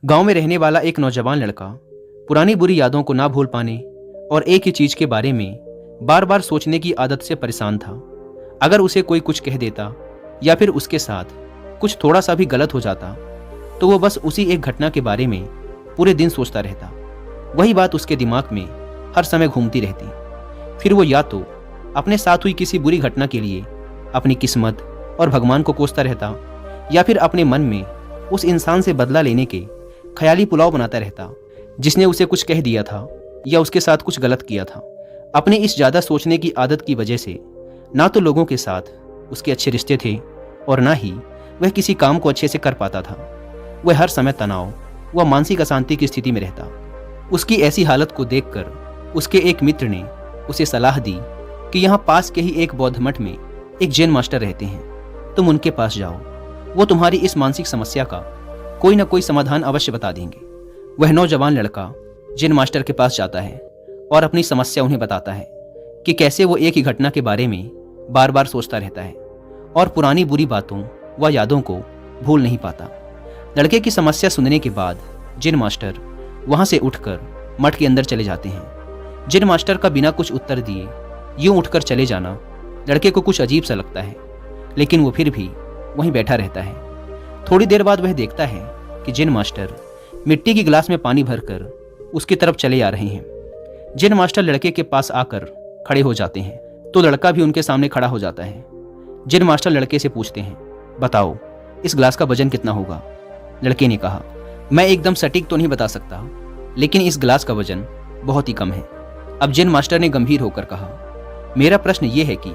गांव में रहने वाला एक नौजवान लड़का पुरानी बुरी यादों को ना भूल पाने और एक ही चीज के बारे में बार बार सोचने की आदत से परेशान था। अगर उसे कोई कुछ कह देता या फिर उसके साथ कुछ थोड़ा सा भी गलत हो जाता तो वो बस उसी एक घटना के बारे में पूरे दिन सोचता रहता। वही बात उसके दिमाग में हर समय घूमती रहती। फिर वो या तो अपने साथ हुई किसी बुरी घटना के लिए अपनी किस्मत और भगवान को कोसता रहता या फिर अपने मन में उस इंसान से बदला लेने के ख्याली पुलाव बनाता रहता जिसने उसे कुछ कह दिया था या उसके साथ कुछ गलत किया था। अपने इस ज़्यादा सोचने की आदत की वजह से ना तो लोगों के साथ उसके अच्छे रिश्ते थे और ना ही वह किसी काम को अच्छे से कर पाता था। वह हर समय तनाव व मानसिक अशांति की स्थिति में रहता। उसकी ऐसी हालत को देखकर उसके एक मित्र ने उसे सलाह दी कि यहाँ पास के ही एक बौद्ध मठ में एक जैन मास्टर रहते हैं, तुम उनके पास जाओ, वो तुम्हारी इस मानसिक समस्या का कोई ना कोई समाधान अवश्य बता देंगे। वह नौजवान लड़का जैन मास्टर के पास जाता है और अपनी समस्या उन्हें बताता है कि कैसे वो एक ही घटना के बारे में बार बार सोचता रहता है और पुरानी बुरी बातों व यादों को भूल नहीं पाता। लड़के की समस्या सुनने के बाद जैन मास्टर वहां से उठकर मठ के अंदर चले जाते हैं। जैन मास्टर का बिना कुछ उत्तर दिए यूं उठकर चले जाना लड़के को कुछ अजीब सा लगता है, लेकिन वो फिर भी वहीं बैठा रहता है। थोड़ी देर बाद वह देखता है कि जैन मास्टर मिट्टी की गिलास में पानी भरकर उसकी तरफ चले आ रहे हैं। जैन मास्टर लड़के के पास आकर खड़े हो जाते हैं तो लड़का भी उनके सामने खड़ा हो जाता है। जैन मास्टर लड़के से पूछते हैं, बताओ इस गिलास का वजन कितना होगा? लड़के ने कहा, मैं एकदम सटीक तो नहीं बता सकता, लेकिन इस गिलास का वजन बहुत ही कम है। अब जैन मास्टर ने गंभीर होकर कहा, मेरा प्रश्न ये है कि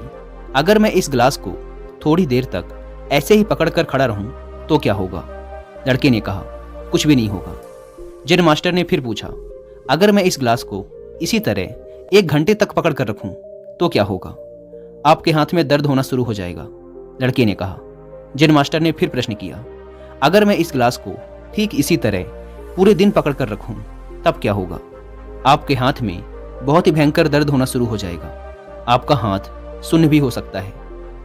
अगर मैं इस गिलास को थोड़ी देर तक ऐसे ही पकड़कर खड़ा रहूं तो क्या होगा? लड़के ने कहा, कुछ भी नहीं होगा। जैन मास्टर ने फिर पूछा, अगर मैं इस गिलास को इसी तरह 1 घंटे तक पकड़ कर रखूं तो क्या होगा? आपके हाथ में दर्द होना शुरू हो जाएगा। लड़के ने कहा। जैन मास्टर ने फिर प्रश्न किया, अगर मैं इस गिलास को ठीक इसी तरह पूरे दिन पकड़ कर रखूं तब क्या होगा? आपके हाथ में बहुत ही भयंकर दर्द होना शुरू हो जाएगा। आपका हाथ सुन्न भी हो सकता है,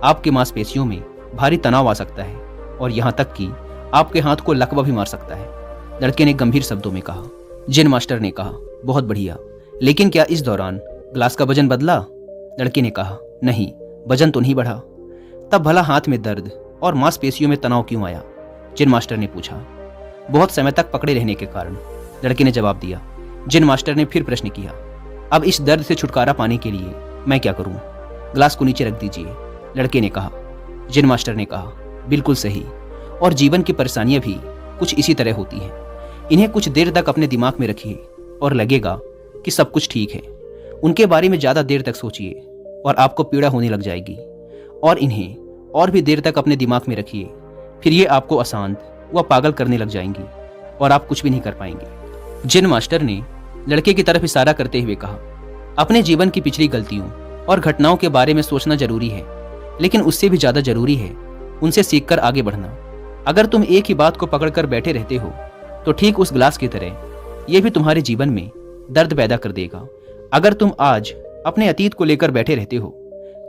आपके मांसपेशियों में भारी तनाव आ सकता है और यहाँ तक कि आपके हाथ को लकवा भी मार सकता है। लड़के ने गंभीर शब्दों में कहा। जैन मास्टर ने कहा, बहुत बढ़िया, लेकिन क्या इस दौरान ग्लास का वजन बदला? लड़के ने कहा, नहीं, वजन तो नहीं बढ़ा। तब भला हाथ में दर्द और मांसपेशियों में तनाव क्यों आया? जैन मास्टर ने पूछा। बहुत समय तक पकड़े रहने के कारण, लड़के ने जवाब दिया। जैन मास्टर ने फिर प्रश्न किया, अब इस दर्द से छुटकारा पाने के लिए मैं क्या करूं? ग्लास को नीचे रख दीजिए। लड़के ने कहा। जैन मास्टर ने कहा, बिल्कुल सही, और जीवन की परेशानियां भी कुछ इसी तरह होती हैं। इन्हें कुछ देर तक अपने दिमाग में रखिए और लगेगा कि सब कुछ ठीक है। उनके बारे में ज़्यादा देर तक सोचिए और आपको पीड़ा होने लग जाएगी, और इन्हें और भी देर तक अपने दिमाग में रखिए, फिर ये आपको अशांत व पागल करने लग जाएंगी और आप कुछ भी नहीं कर पाएंगे। जैन मास्टर ने लड़के की तरफ इशारा करते हुए कहा, अपने जीवन की पिछली गलतियों और घटनाओं के बारे में सोचना जरूरी है, लेकिन उससे भी ज़्यादा जरूरी है उनसे सीखकर आगे बढ़ना। अगर तुम एक ही बात को पकड़कर बैठे रहते हो तो ठीक उस गिलास की तरह ये भी तुम्हारे जीवन में दर्द पैदा कर देगा। अगर तुम आज अपने अतीत को लेकर बैठे रहते हो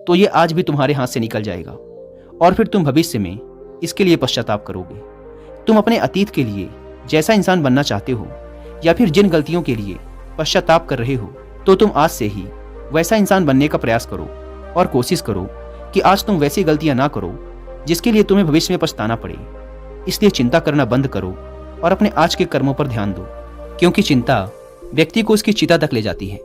तो ये आज भी तुम्हारे हाथ से निकल जाएगा और फिर तुम भविष्य में इसके लिए पश्चाताप करोगे। तुम अपने अतीत के लिए जैसा इंसान बनना चाहते हो या फिर जिन गलतियों के लिए पश्चाताप कर रहे हो, तो तुम आज से ही वैसा इंसान बनने का प्रयास करो और कोशिश करो कि आज तुम वैसी गलतियां ना करो जिसके लिए तुम्हें भविष्य में पछताना पड़े। इसलिए चिंता करना बंद करो और अपने आज के कर्मों पर ध्यान दो, क्योंकि चिंता व्यक्ति को उसकी चिता तक ले जाती है।